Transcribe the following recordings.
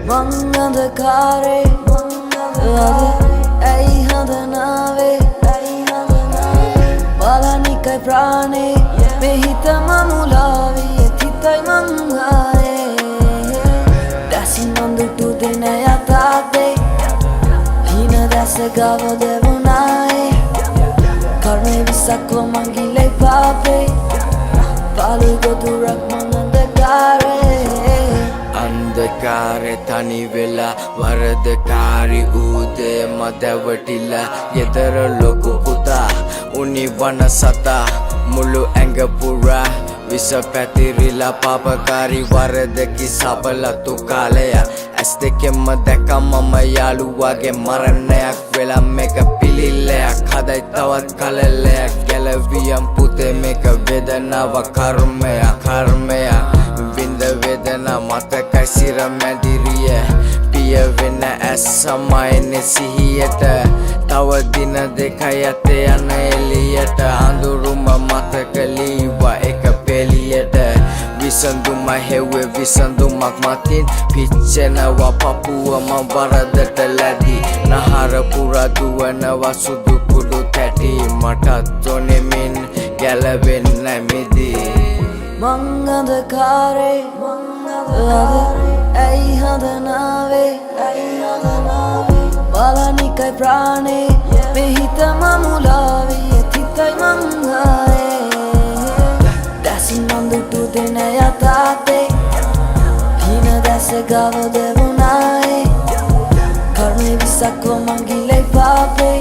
Mangandakare ai handanave balanikai prane mehita mamulavi ethitai mangae dasinandu tu denaya tate hina dasa gava devunai karme visakwa mangile pape palu godurak mangandakare अंधकारे तनी वेला वरदकारी उदे मदवटिला येदर लोगु पुता उनी वनसता मुलु एंगपुरा विश्व पैतिरिला पापकारी वरद की साबला तु कालया ऐसे के मदका मम यालुवागे मरनයක් වෙලා මේක පිළිලයක් හදයි තවත් කලලයක් ගැලවියම් පුතේ මේක වේදනාව කර්මයක් විඳ වේදනා මතකයි සිර මැදිරිය පිය වෙන ඇස් සමයනේ සිහියට තව දින දෙකයි යතේ යන එළියට අඳුරුම මතක ලීවා එක පෙළියට විසඳුම හෙව්වේ විසඳුමක් මතින් පිච්චෙනවා පපුව මම වරදට ලැබි නහර පුරා දුවනවා සුදු කුඩු තැටි මටත් ඔනෙමින් ගැලවෙන්න මිදී Mangandakare ai handanave balanikai prane mehita mamulavi ethitai mangae dasinandu tu denaya tate hina dasa gava devunai karme visakwa mangile pape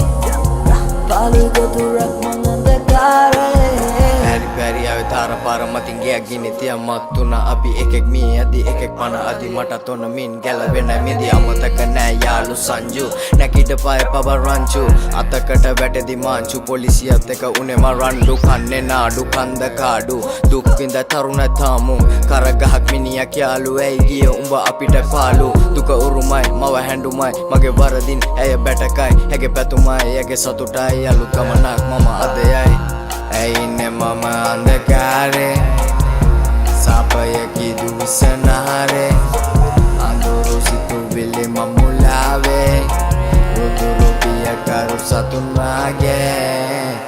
palu godurak mangandakare පැරියාවේ තාර පාර මතින් ගියක් ගිනි තියා මත්තුන අපි එකෙක් මී ඇදි එකෙක් පන අදි මට තොන මින් ගැලවෙන මිදි අමතක නෑ යාළු සංජු නැකිට පාය පබ රංචු අතකට වැටෙදි මාංචු පොලිසියත් එක උනේ මරන්ඩු කන්නේ නාඩු කන්ද කාඩු දුක් විඳ තරුණ තාමු කරගහක් මිනියක් යාළු ඇයි ගිය උඹ අපිට පාලු දුක උරුමයි මව හැඬුමයි මගේ වරදින් ඇය බැටකයි ඇගේ පැතුමයි ඇගේ සතුටයි යාළු ගමනක් මම අදයයි ඇයිනේ මම අන්ධකාරේ සාපයකි දුවිසනහරේ අඳුරු සිතුවිලි මමුලාවේ රුදුරු පිය කරු සතුන් මාගේ